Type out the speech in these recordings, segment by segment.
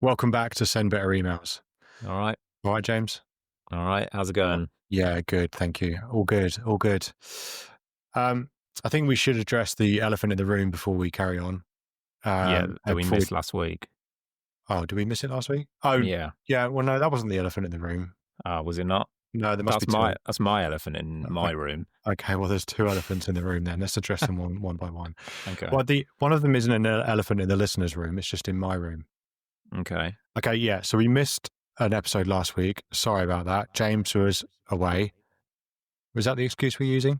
Welcome back to Send Better Emails. All right. All right, James? All right. How's it going? Yeah, good. Thank you. All good. All good. I think we should address the elephant in the room before we carry on. That we missed last week. Oh, did we miss it last week? Oh, yeah. Yeah. Well, no, that wasn't the elephant in the room. Was it not? No, there must be two. That's my elephant in my room. Okay, well, there's two elephants in the room then. Let's address them one by one. Okay. Well, one of them isn't an elephant in the listener's room. It's just in my room. Okay. Okay, yeah. So we missed an episode last week. Sorry about that. James was away. Was that the excuse we're using?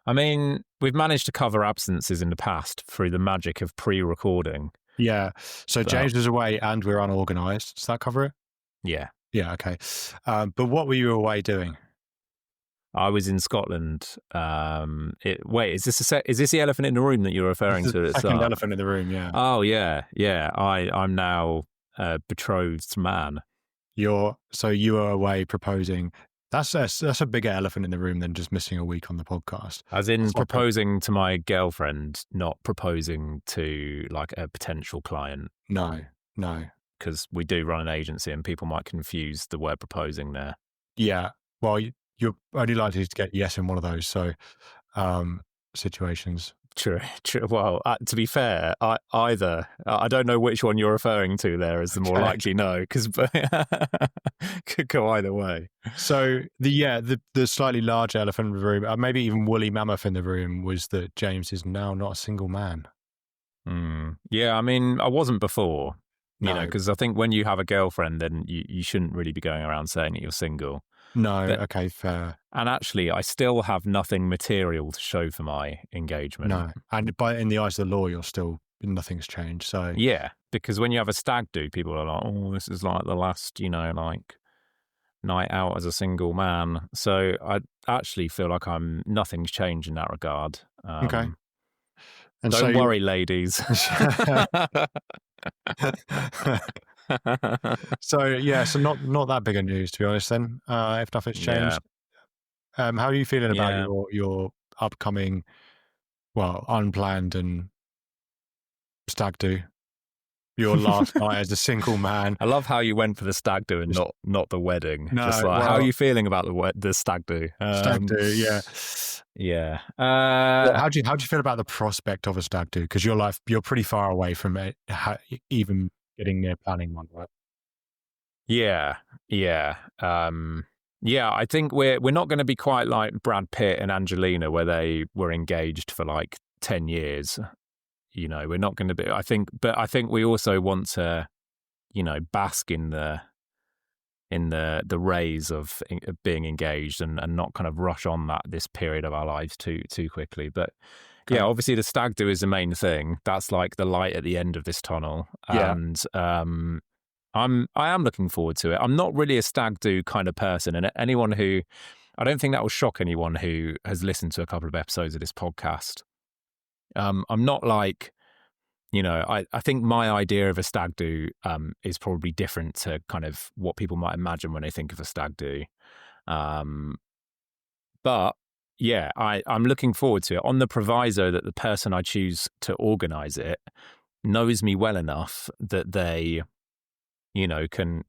I mean, we've managed to cover absences in the past through the magic of pre-recording. Yeah. So James was away and we're unorganized. Does that cover it? Yeah. Yeah, okay. But what were you away doing? I was in Scotland. Wait, is this the elephant in the room that you're referring to? The second elephant in the room, yeah. Oh, yeah. I'm now a betrothed man. So you were away proposing. That's a bigger elephant in the room than just missing a week on the podcast. As in proposing to my girlfriend, not proposing to like a potential client. No. Because we do run an agency and people might confuse the word proposing there. Yeah. Well, you're only likely to get yes in one of those situations. True. Well, to be fair, I don't know which one you're referring to there as the more likely no, because could go either way. So the slightly larger elephant in the room, maybe even woolly mammoth in the room, was that James is now not a single man. Yeah, I mean, I wasn't before, No. because I think when you have a girlfriend, then you shouldn't really be going around saying that you're single. No, okay, fair. And actually, I still have nothing material to show for my engagement. No, and in the eyes of the law, nothing's changed. So yeah, because when you have a stag do, people are like, "Oh, this is like the last, like night out as a single man." So I actually feel like nothing's changed in that regard. Okay. And don't worry, ladies. So not that big a news, to be honest. Then, if nothing's changed, how are you feeling about your upcoming, unplanned and stag do? Your last night as a single man. I love how you went for the stag do and not the wedding. No, just like, how are you feeling about the stag do? Stag do, yeah. Yeah. How do you feel about the prospect of a stag do? Because you're pretty far away from it, even getting near planning one, right? Yeah. I think we're not going to be quite like Brad Pitt and Angelina, where they were engaged for like 10 years. We're not going to be. I think we also want to, bask in the rays of being engaged and not kind of rush on this period of our lives too quickly. But yeah, obviously the stag do is the main thing. That's like the light at the end of this tunnel. Yeah. And I am looking forward to it. I'm not really a stag do kind of person, and I don't think that will shock anyone who has listened to a couple of episodes of this podcast. I'm not like, I think my idea of a stag do is probably different to kind of what people might imagine when they think of a stag do. But yeah, I'm looking forward to it on the proviso that the person I choose to organize it knows me well enough that they, can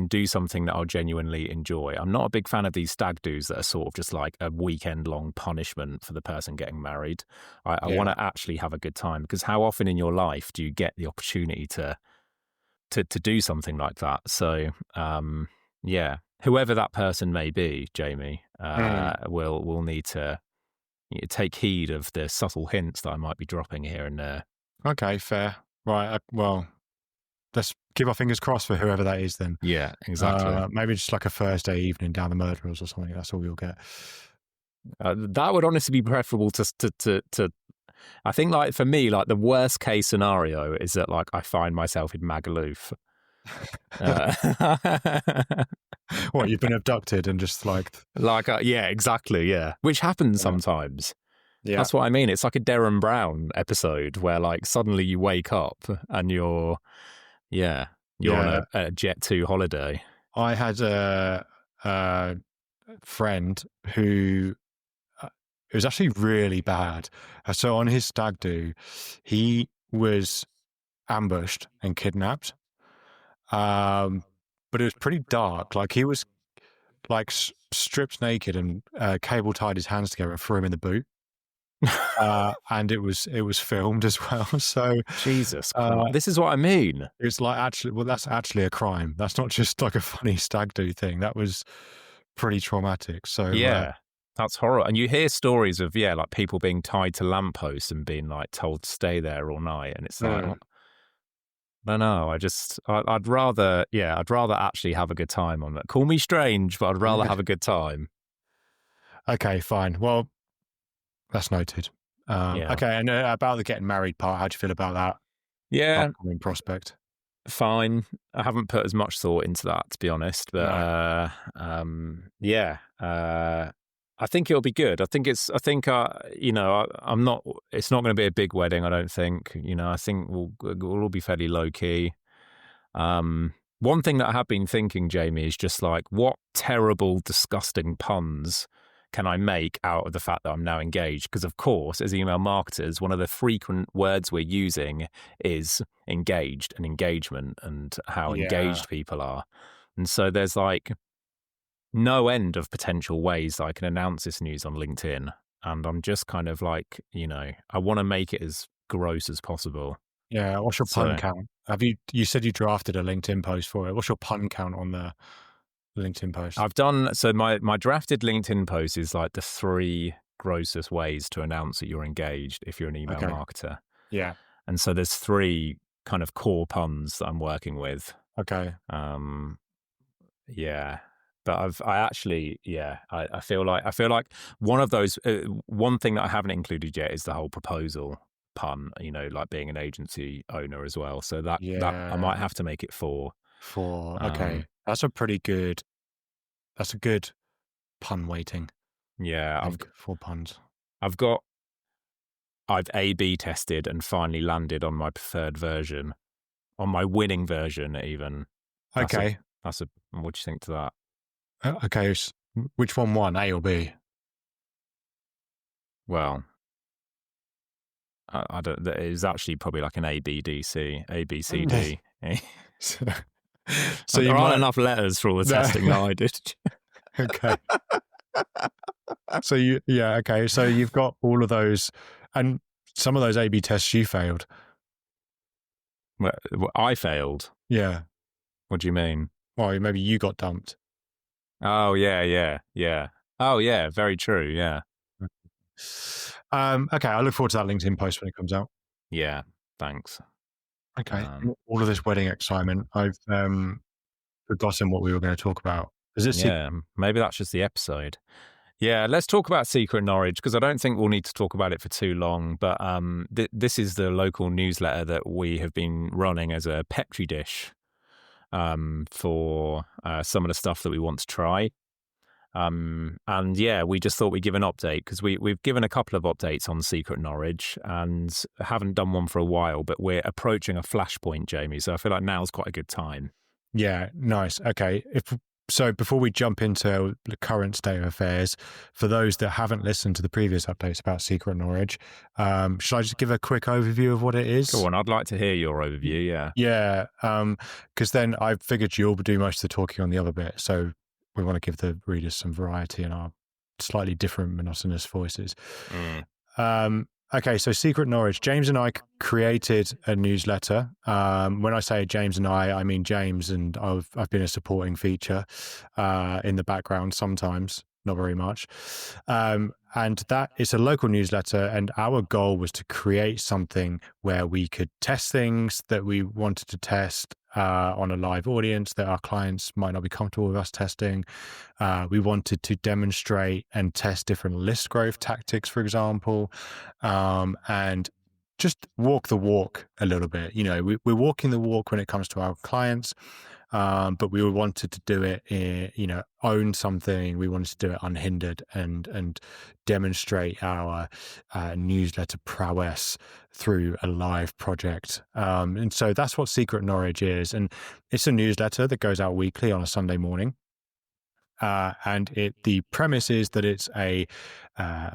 do something that I'll genuinely enjoy. I'm not a big fan of these stag do's that are sort of just like a weekend long punishment for the person getting married. I want to actually have a good time, because how often in your life do you get the opportunity to do something like that? So, whoever that person may be, Jamie, will need to take heed of the subtle hints that I might be dropping here and there. Okay, fair. Right. Let's keep our fingers crossed for whoever that is then. Yeah, exactly. Maybe just like a Thursday evening down the Murderers or something. That's all you'll get. That would honestly be preferable to I think, like, for me, like, the worst case scenario is that, like, I find myself in Magaluf. What, you've been abducted and just yeah, exactly, yeah. Which happens sometimes. Yeah. That's what I mean. It's like a Derren Brown episode where, like, suddenly you wake up and you're on a Jet 2 holiday. I had a friend who it was actually really bad. So on his stag do, he was ambushed and kidnapped. but it was pretty dark. Like he was like stripped naked and cable tied his hands together and threw him in the boot. And it was filmed as well. So Jesus Christ, this is what I mean. It's like that's actually a crime. That's not just like a funny stag do thing. That was pretty traumatic. So yeah, that's horrible. And you hear stories of like people being tied to lampposts and being like told to stay there all night, and it's like, no, I'd rather actually have a good time on that. Call me strange, but I'd rather have a good time. Okay, fine. Well, that's noted. Okay, and about the getting married part, how do you feel about that? Yeah, upcoming prospect. Fine. I haven't put as much thought into that, to be honest, but I think it'll be good. I'm not. It's not going to be a big wedding, I don't think. I think we'll all be fairly low key. One thing that I have been thinking, Jamie, is just like, what terrible, disgusting puns can I make out of the fact that I'm now engaged? Because, of course, as email marketers, one of the frequent words we're using is engaged and engagement and how engaged people are. And so there's like no end of potential ways that I can announce this news on LinkedIn. And I'm just kind of like, I want to make it as gross as possible. Yeah. What's your pun count? You said you drafted a LinkedIn post for it. What's your pun count on the LinkedIn post? I've done, so my drafted LinkedIn post is like the 3 grossest ways to announce that you're engaged if you're an email marketer. Yeah. And so there's 3 kind of core puns that I'm working with. Okay. Yeah. But I feel like one of those, one thing that I haven't included yet is the whole proposal pun, like being an agency owner as well. So that I might have to make it 4. Okay. That's a good pun weighting. Yeah. I've 4 puns. I've A/B tested and finally landed on my preferred version, on my winning version even. What do you think to that? Okay. Which one won, A or B? Well, I don't. It was actually probably like an A, B, D, C, A, B, C, D. So there aren't enough letters for all the testing that I did. Okay. So So you've got all of those, and some of those A/B tests you failed. Well, I failed. Yeah. What do you mean? Well, maybe you got dumped. Oh yeah. Oh yeah, very true. Yeah. Okay, I look forward to that LinkedIn post when it comes out. Yeah, thanks. Okay. All of this wedding excitement, I've forgotten what we were going to talk about. Maybe that's just the episode. Yeah, let's talk about Secret Norwich, because I don't think we'll need to talk about it for too long. But this is the local newsletter that we have been running as a petri dish for some of the stuff that we want to try. And we just thought we'd give an update, because we've given a couple of updates on Secret Norwich and haven't done one for a while, but we're approaching a flashpoint, Jamie. So I feel like now's quite a good time. Yeah, nice. Okay. So before we jump into the current state of affairs, for those that haven't listened to the previous updates about Secret Norwich, should I just give a quick overview of what it is? Go on, I'd like to hear your overview, yeah. Yeah, because then I figured you'll do most of the talking on the other bit, so we want to give the readers some variety in our slightly different monotonous voices. Okay, so Secret Norwich. James and I created a newsletter. When I say James and I mean James, and I've been a supporting feature in the background sometimes, not very much. And that is a local newsletter, and our goal was to create something where we could test things that we wanted to test on a live audience that our clients might not be comfortable with us testing. We wanted to demonstrate and test different list growth tactics, for example, and just walk the walk a little bit. We're walking the walk when it comes to our clients, but we wanted to do it, own something. We wanted to do it unhindered and demonstrate our newsletter prowess through a live project. And so that's what Secret Norwich is. And it's a newsletter that goes out weekly on a Sunday morning. And the premise is that it's a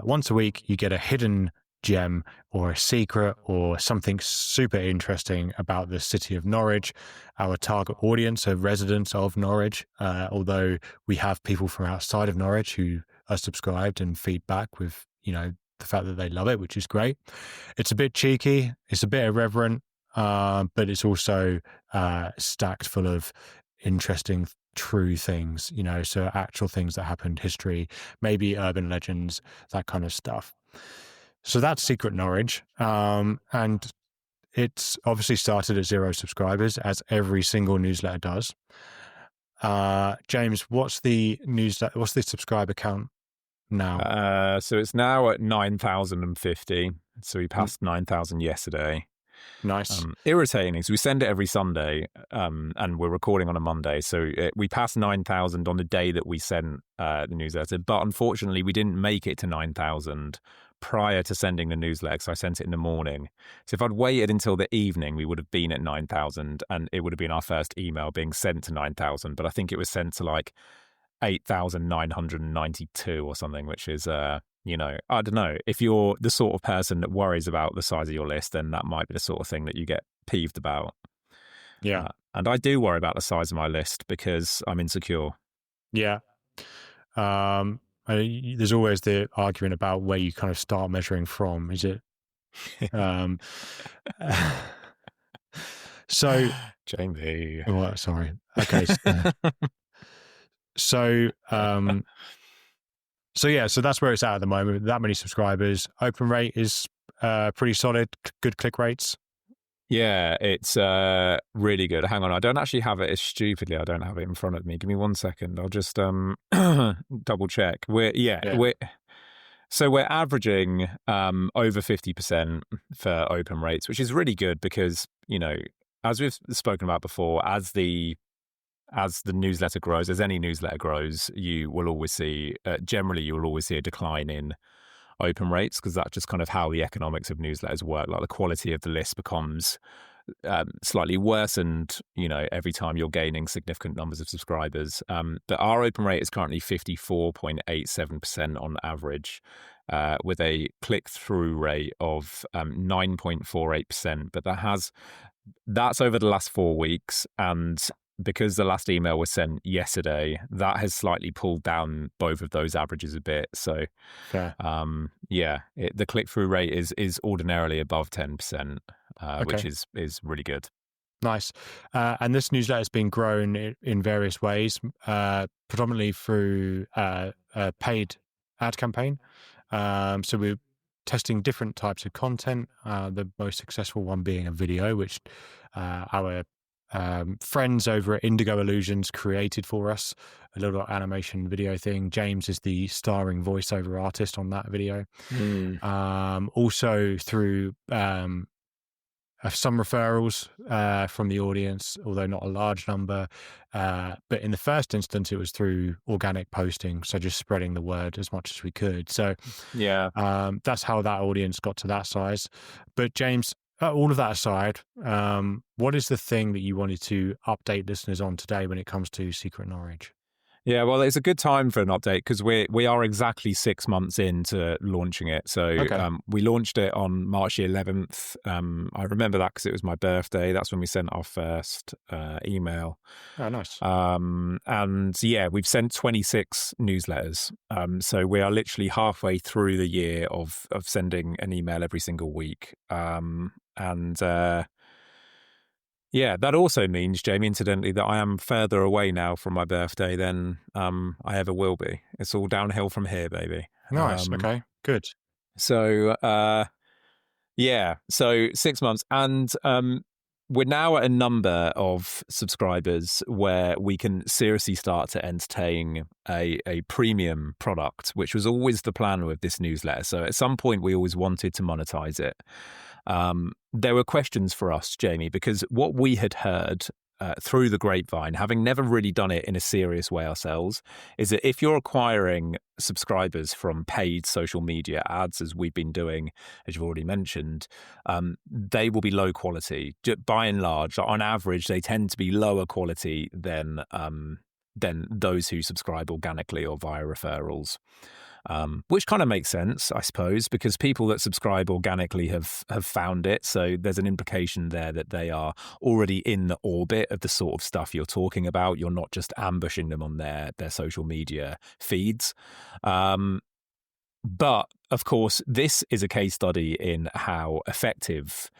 once a week, you get a hidden gem or a secret or something super interesting about the city of Norwich, our target audience are residents of Norwich, although we have people from outside of Norwich who are subscribed and feedback with, the fact that they love it, which is great. It's a bit cheeky. It's a bit irreverent, but it's also stacked full of interesting, true things, so actual things that happened, history, maybe urban legends, that kind of stuff. So that's Secret Norwich. And it's obviously started at 0 subscribers, as every single newsletter does. James, what's the subscriber count now? So it's now at 9,050. So we passed 9,000 yesterday. Nice. Irritating. So we send it every Sunday, and we're recording on a Monday. So we passed 9,000 on the day that we sent the newsletter. But unfortunately, we didn't make it to 9,000 prior to sending the newsletter, because I sent it in the morning. So if I'd waited until the evening, we would have been at 9,000, and it would have been our first email being sent to 9,000. But I think it was sent to like 8,992 or something, which is, I don't know. If you're the sort of person that worries about the size of your list, then that might be the sort of thing that you get peeved about. Yeah. And I do worry about the size of my list because I'm insecure. Yeah. There's always the argument about where you kind of start measuring from. Is it? So, Jamie. Oh, sorry. Okay. So that's where it's at the moment. That many subscribers. Open rate is pretty solid. Good click rates. Yeah, it's really good. Hang on, I don't actually have it. It's stupidly, I don't have it in front of me. Give me 1 second. I'll just double check. We're averaging over 50% for open rates, which is really good because, as we've spoken about before, as the newsletter grows, as any newsletter grows, you will always see a decline in open rates, because that's just kind of how the economics of newsletters work. Like the quality of the list becomes slightly worsened, every time you're gaining significant numbers of subscribers. But our open rate is currently 54.87% on average, with a click-through rate of 9.48%. But that's over the last 4 weeks, and because the last email was sent yesterday, that has slightly pulled down both of those averages a bit. So, Fair. The click-through rate is ordinarily above 10%, which is really good. Nice. And this newsletter has been grown in various ways, predominantly through a paid ad campaign. So we're testing different types of content, the most successful one being a video, which our friends over at Indigo Illusions created for us, a little animation video thing. James is the starring voiceover artist on that video. Also through some referrals from the audience, although not a large number. But in the first instance, it was through organic posting, so just spreading the word as much as we could. So that's how that audience got to that size. But James, all of that aside, what is the thing that you wanted to update listeners on today when it comes to Secret Norwich? Yeah, well, it's a good time for an update because we are exactly 6 months into launching it. So we launched it on March the 11th. I remember that because it was my birthday. That's when we sent our first email. Oh, nice. And yeah, we've sent 26 newsletters. So we are literally halfway through the year of sending an email every single week. Yeah, that also means, Jamie, incidentally, that I am further away now from my birthday than I ever will be. It's all downhill from here, baby. Nice. Okay, good. So, so 6 months. And we're now at a number of subscribers where we can seriously start to entertain a premium product, which was always the plan with this newsletter. So at some point, we always wanted to monetize it. There were questions for us, Jamie, because what we had heard through the grapevine, having never really done it in a serious way ourselves, is that if you're acquiring subscribers from paid social media ads, as we've been doing, as you've already mentioned, they will be low quality. By and large, on average, they tend to be lower quality than those who subscribe organically or via referrals. which kind of makes sense, I suppose, because people that subscribe organically have found it. So there's an implication there that they are already in the orbit of the sort of stuff you're talking about. You're not just ambushing them on their social media feeds. But of course, this is a case study in how effective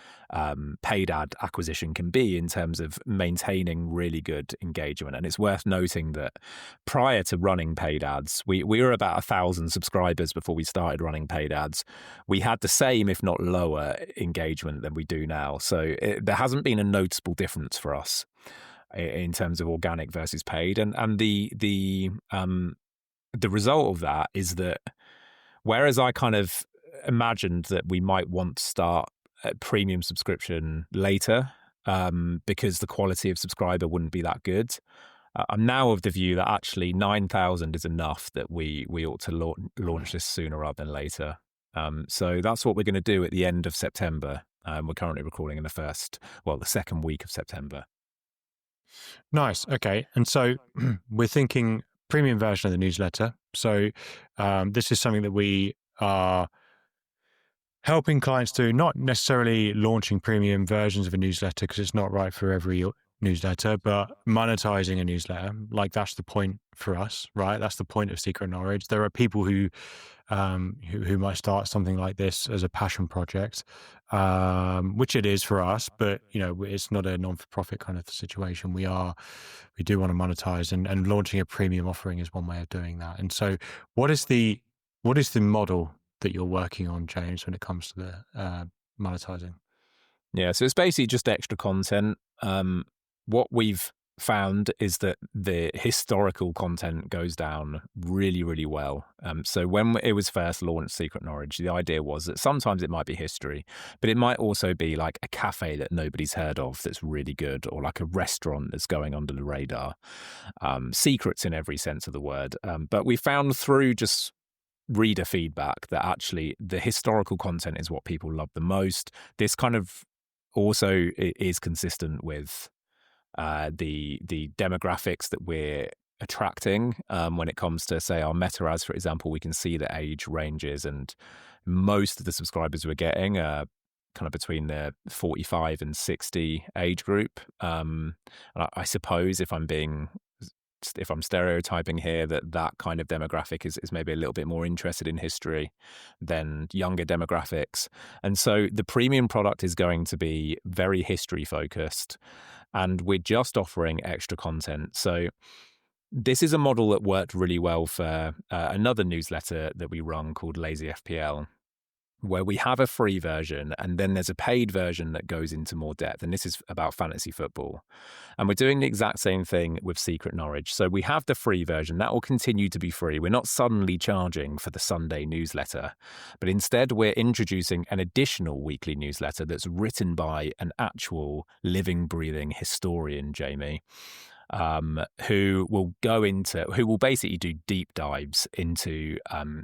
paid ad acquisition can be in terms of maintaining really good engagement. And it's worth noting that prior to running paid ads, we were about 1,000 subscribers before we started running paid ads. We had the same, if not lower, engagement than we do now. So there hasn't been a noticeable difference for us in terms of organic versus paid. And the result of that is that whereas I kind of imagined that we might want to start a premium subscription later because the quality of subscriber wouldn't be that good, I'm now of the view that actually 9,000 is enough that we ought to launch this sooner rather than later. So that's what we're going to do at the end of September. We're currently recording in the second week of September. Nice. Okay. And so we're thinking premium version of the newsletter. So this is something that we are helping clients do, not necessarily launching premium versions of a newsletter because it's not right for every newsletter, but monetizing a newsletter. Like that's the point for us, right? That's the point of Secret Norwich. There are people who might start something like this as a passion project, which it is for us, but it's not a non-for-profit kind of situation. We do want to monetize, and launching a premium offering is one way of doing that. And so what is the model that you're working on, James, when it comes to the monetizing? Yeah, so it's basically just extra content. What we've found is that the historical content goes down really, really well. So when it was first launched, Secret Norwich, the idea was that sometimes it might be history, but it might also be like a cafe that nobody's heard of that's really good, or like a restaurant that's going under the radar. Secrets in every sense of the word. But we found through just reader feedback that actually the historical content is what people love the most. This kind of also is consistent with the demographics that we're attracting. When it comes to, say, our meta ads, for example, we can see the age ranges, and most of the subscribers we're getting are kind of between the 45 and 60 age group. And I suppose if I'm stereotyping here, that kind of demographic is maybe a little bit more interested in history than younger demographics. And so the premium product is going to be very history focused, and we're just offering extra content. So this is a model that worked really well for another newsletter that we run called Lazy FPL, where we have a free version and then there's a paid version that goes into more depth. And this is about fantasy football. And we're doing the exact same thing with Secret Norwich. So we have the free version that will continue to be free. We're not suddenly charging for the Sunday newsletter, but instead we're introducing an additional weekly newsletter that's written by an actual living, breathing historian, Jamie, who will basically do deep dives into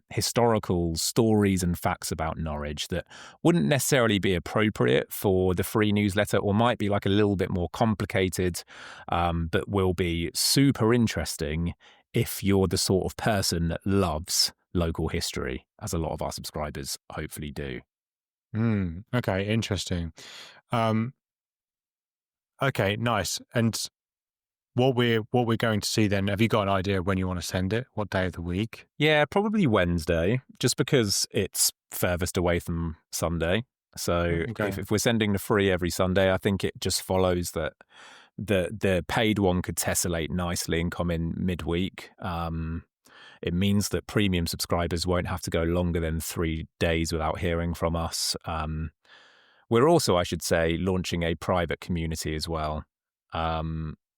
historical stories and facts about Norwich that wouldn't necessarily be appropriate for the free newsletter, or might be like a little bit more complicated, but will be super interesting if you're the sort of person that loves local history, as a lot of our subscribers hopefully do. Okay, interesting. Okay, nice. And what we're going to see then, have you got an idea of when you want to send it? What day of the week? Yeah, probably Wednesday, just because it's furthest away from Sunday. So if we're sending the free every Sunday, I think it just follows that the paid one could tessellate nicely and come in midweek. It means that premium subscribers won't have to go longer than 3 days without hearing from us. We're also, I should say, launching a private community as well.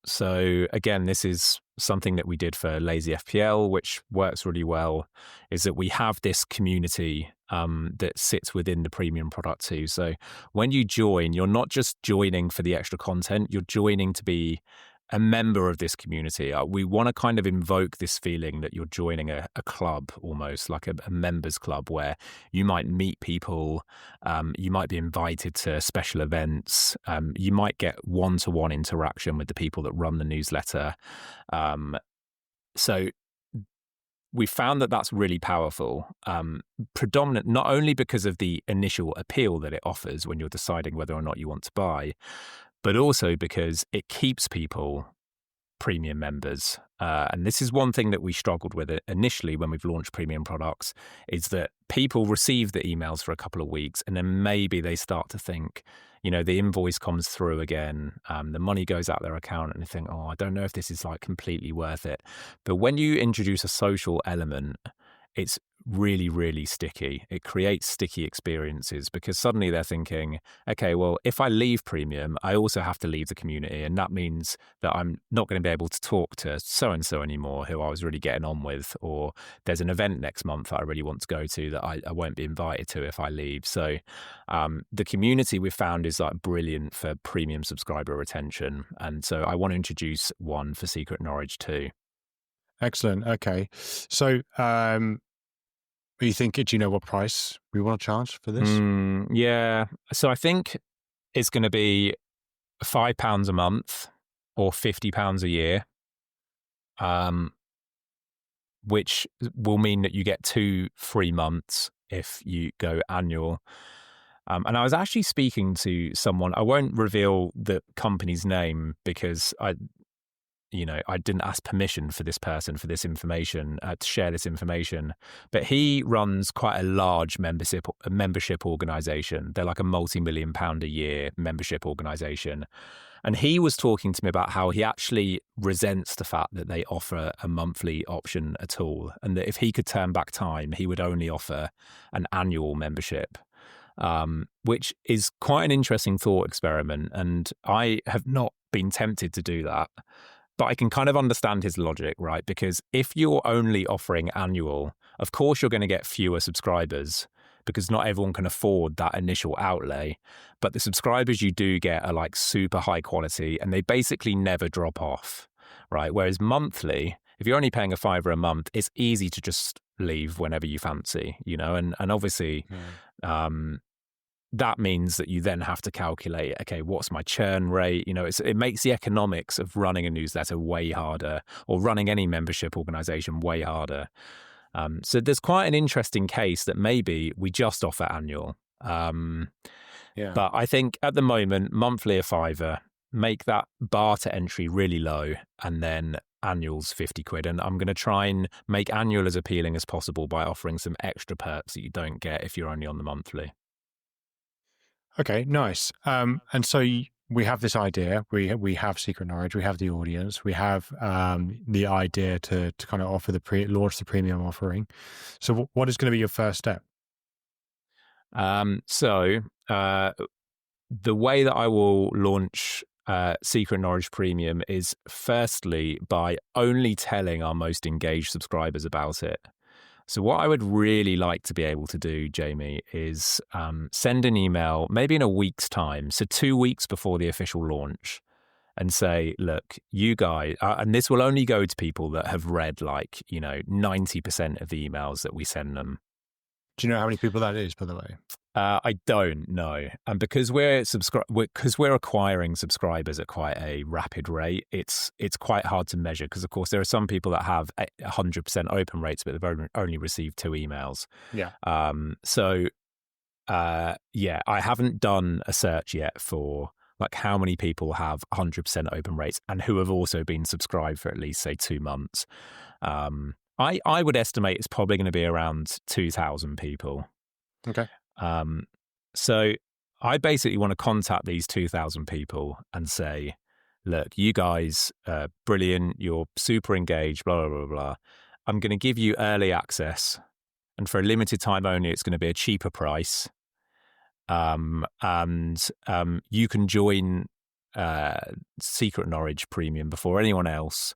So again, this is something that we did for Lazy FPL, which works really well, is that we have this community that sits within the premium product too. So when you join, you're not just joining for the extra content, you're joining to be a member of this community. We want to kind of invoke this feeling that you're joining a club, almost like a members club, where you might meet people, you might be invited to special events, you might get one-to-one interaction with the people that run the newsletter. So we found that that's really powerful, predominant not only because of the initial appeal that it offers when you're deciding whether or not you want to buy, but also because it keeps people premium members. And this is one thing that we struggled with initially when we've launched premium products, is that people receive the emails for a couple of weeks and then maybe they start to think, the invoice comes through again, the money goes out their account, and they think, I don't know if this is like completely worth it. But when you introduce a social element, it's really, really sticky. It creates sticky experiences because suddenly they're thinking, okay, well, if I leave premium, I also have to leave the community. And that means that I'm not going to be able to talk to so-and-so anymore who I was really getting on with, or there's an event next month that I really want to go to that I won't be invited to if I leave. So the community we've found is like brilliant for premium subscriber retention. And so I want to introduce one for Secret Norwich too. Excellent. Okay. So, you think, do you know what price we want to charge for this? Yeah. So I think it's going to be £5 a month or £50 a year, which will mean that you get 2 free months if you go annual. And I was actually speaking to someone. I won't reveal the company's name because I didn't ask permission for this person for this information, to share this information, but he runs quite a large membership organization. They're like a multi-million pound a year membership organization. And he was talking to me about how he actually resents the fact that they offer a monthly option at all. And that if he could turn back time, he would only offer an annual membership, which is quite an interesting thought experiment. And I have not been tempted to do that. But I can kind of understand his logic, right? Because if you're only offering annual, of course you're going to get fewer subscribers because not everyone can afford that initial outlay. But the subscribers you do get are like super high quality and they basically never drop off, right? Whereas monthly, if you're only paying £5 a month, it's easy to just leave whenever you fancy, and obviously, that means that you then have to calculate, okay, what's my churn rate? It makes the economics of running a newsletter way harder, or running any membership organization way harder. So there's quite an interesting case that maybe we just offer annual. But I think at the moment, monthly a £5, make that bar to entry really low, and then annual's £50. And I'm going to try and make annual as appealing as possible by offering some extra perks that you don't get if you're only on the monthly. Okay, nice. And so we have this idea. We have Secret Norwich. We have the audience. We have the idea to kind of offer launch the premium offering. So what is going to be your first step? So the way that I will launch Secret Norwich Premium is firstly by only telling our most engaged subscribers about it. So what I would really like to be able to do, Jamie, is send an email maybe in a week's time, so 2 weeks before the official launch, and say, look, you guys, and this will only go to people that have read 90% of the emails that we send them. Do you know how many people that is, by the way? I don't know. And because we're acquiring subscribers at quite a rapid rate, it's quite hard to measure because, of course, there are some people that have 100% open rates, but they've only received 2 emails. Yeah. I haven't done a search yet for how many people have 100% open rates and who have also been subscribed for at least, say, 2 months. I would estimate it's probably going to be around 2,000 people. Okay. So I basically want to contact these 2,000 people and say, look, you guys are brilliant. You're super engaged, blah, blah, blah, blah. I'm going to give you early access. And for a limited time only, it's going to be a cheaper price. You can join Secret Norwich Premium before anyone else.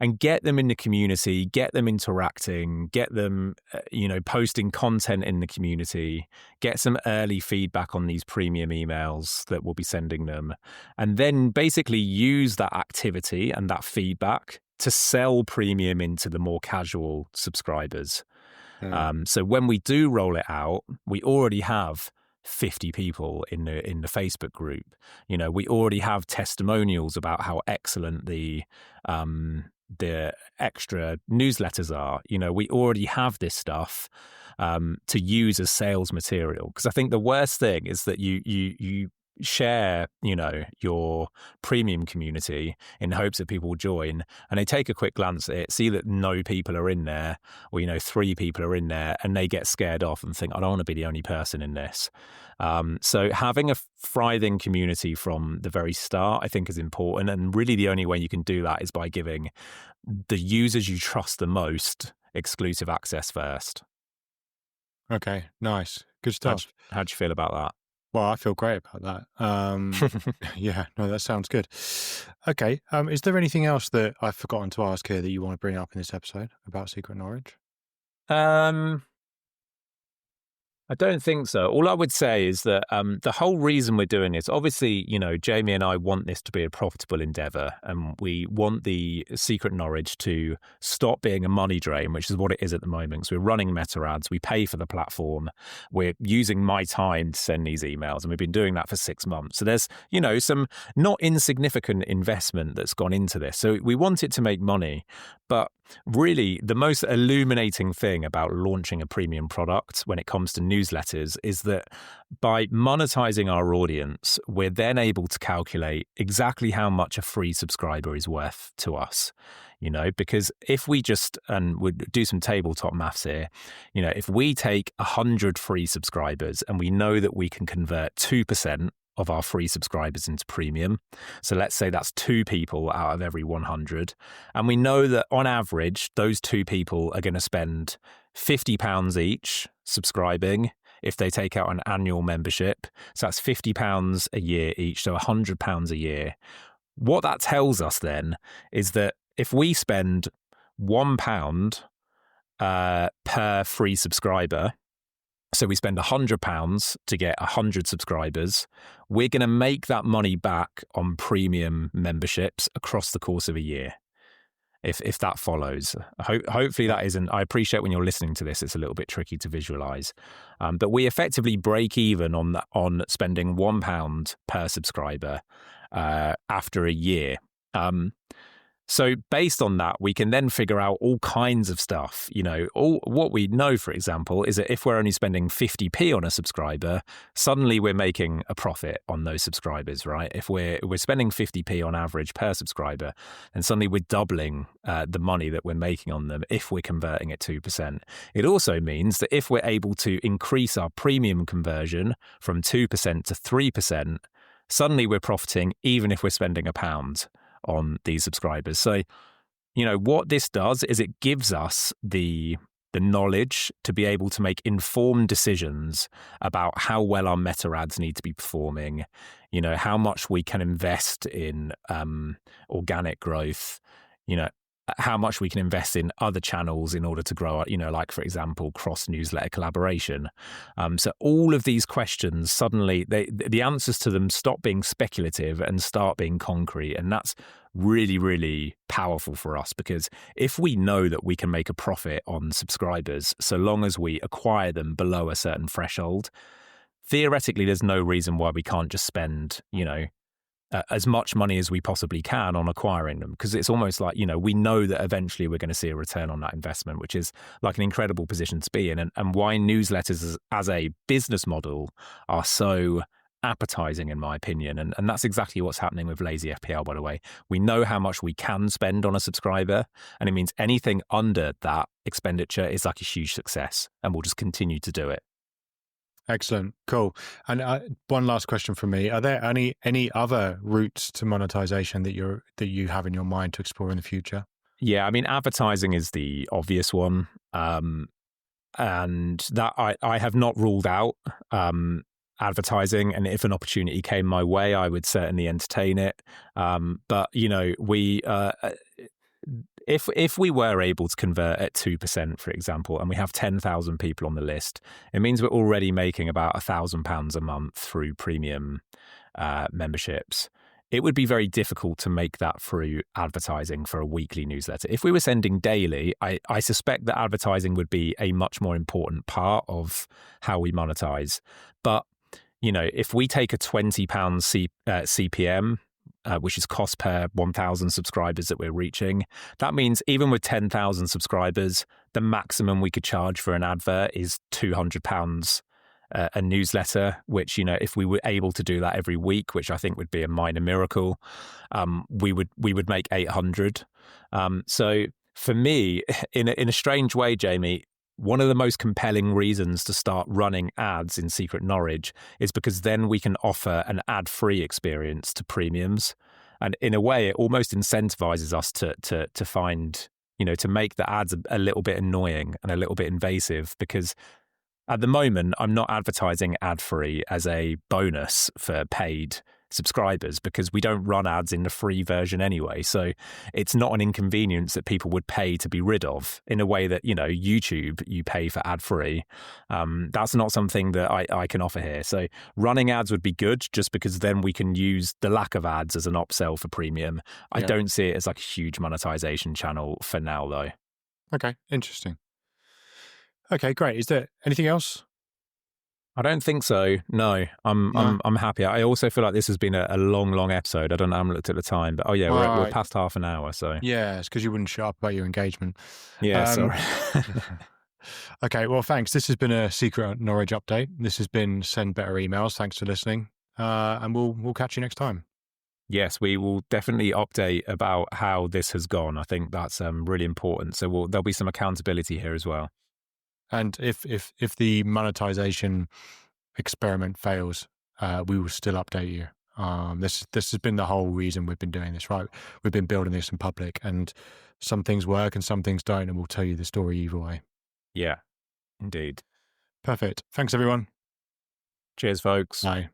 And get them in the community, get them interacting, get them, posting content in the community, get some early feedback on these premium emails that we'll be sending them, and then basically use that activity and that feedback to sell premium into the more casual subscribers. So when we do roll it out, we already have 50 people in the Facebook group. We already have testimonials about how excellent the the extra newsletters are. We already have this stuff to use as sales material. Because I think the worst thing is that you share, your premium community in hopes that people will join, and they take a quick glance at it, see that no people are in there, or 3 people are in there, and they get scared off and think, I don't want to be the only person in this. So having a thriving community from the very start, I think, is important, and really the only way you can do that is by giving the users you trust the most exclusive access first. Okay, nice, good stuff. How'd you feel about that? Well, I feel great about that. Yeah, no, that sounds good. Okay, is there anything else that I've forgotten to ask here that you want to bring up in this episode about Secret Norwich? I don't think so. All I would say is that the whole reason we're doing this, obviously, Jamie and I want this to be a profitable endeavour, and we want the Secret Norwich to stop being a money drain, which is what it is at the moment. So we're running meta ads, we pay for the platform, we're using my time to send these emails, and we've been doing that for 6 months. So there's, some not insignificant investment that's gone into this. So we want it to make money, but really, the most illuminating thing about launching a premium product when it comes to newsletters is that by monetizing our audience, we're then able to calculate exactly how much a free subscriber is worth to us. Because if we and we'd do some tabletop maths here, if we take 100 free subscribers and we know that we can convert 2% of our free subscribers into premium. So let's say that's 2 people out of every 100. And we know that on average, those 2 people are going to spend £50 each subscribing if they take out an annual membership. So that's £50 a year each, so £100 a year. What that tells us then is that if we spend £1 per free subscriber, so we spend £100 to get 100 subscribers, we're going to make that money back on premium memberships across the course of a year, if that follows. Hopefully that isn't. I appreciate when you're listening to this, it's a little bit tricky to visualize. But we effectively break even on spending £1 per subscriber after a year. So based on that, we can then figure out all kinds of stuff. What we know, for example, is that if we're only spending 50p on a subscriber, suddenly we're making a profit on those subscribers, right? If we're spending 50p on average per subscriber, and suddenly we're doubling the money that we're making on them if we're converting at 2%. It also means that if we're able to increase our premium conversion from 2% to 3%, suddenly we're profiting even if we're spending £1 on these subscribers. So, what this does is it gives us the knowledge to be able to make informed decisions about how well our meta ads need to be performing, how much we can invest in organic growth, how much we can invest in other channels in order to grow, like, for example, cross-newsletter collaboration. So all of these questions, suddenly, the answers to them stop being speculative and start being concrete. And that's really, really powerful for us, because if we know that we can make a profit on subscribers, so long as we acquire them below a certain threshold, theoretically, there's no reason why we can't just spend, as much money as we possibly can on acquiring them, because it's almost like, we know that eventually we're going to see a return on that investment, which is like an incredible position to be in, and why newsletters as a business model are so appetizing, in my opinion. And that's exactly what's happening with Lazy FPL, by the way. We know how much we can spend on a subscriber, and it means anything under that expenditure is like a huge success, and we'll just continue to do it. Excellent. Cool. And one last question from me. Are there any other routes to monetization that you have in your mind to explore in the future? Yeah, I mean, advertising is the obvious one. And that I have not ruled out advertising. And if an opportunity came my way, I would certainly entertain it. But, we... If we were able to convert at 2%, for example, and we have 10,000 people on the list, it means we're already making about £1,000 a month through premium memberships. It would be very difficult to make that through advertising for a weekly newsletter. If we were sending daily, I suspect that advertising would be a much more important part of how we monetize. But, if we take a £20 CPM, which is cost per 1,000 subscribers that we're reaching. That means even with 10,000 subscribers, the maximum we could charge for an advert is £200 a newsletter, which, if we were able to do that every week, which I think would be a minor miracle, we would make 800. So for me, in a strange way, Jamie, one of the most compelling reasons to start running ads in Secret Norwich is because then we can offer an ad-free experience to premiums. And in a way, it almost incentivizes us to find, to make the ads a little bit annoying and a little bit invasive, because at the moment, I'm not advertising ad-free as a bonus for paid subscribers, because we don't run ads in the free version anyway. So it's not an inconvenience that people would pay to be rid of, in a way that, YouTube, you pay for ad-free. That's not something that I can offer here. So running ads would be good, just because then we can use the lack of ads as an upsell for premium. I don't see it as like a huge monetization channel for now, though. Okay, interesting. Okay, great. Is there anything else? I don't think so. No, I'm happy. I also feel like this has been a long episode. I don't know. I haven't looked at the time, but we're past half an hour. So yeah, it's because you wouldn't shut up about your engagement. Yeah, sorry. Okay, well, thanks. This has been a Secret Norwich update. This has been Send Better Emails. Thanks for listening, and we'll catch you next time. Yes, we will definitely update about how this has gone. I think that's really important. So there'll be some accountability here as well. And if the monetization experiment fails, we will still update you. This has been the whole reason we've been doing this, right? We've been building this in public, and some things work and some things don't, and we'll tell you the story either way. Yeah, indeed. Perfect. Thanks, everyone. Cheers, folks. Bye.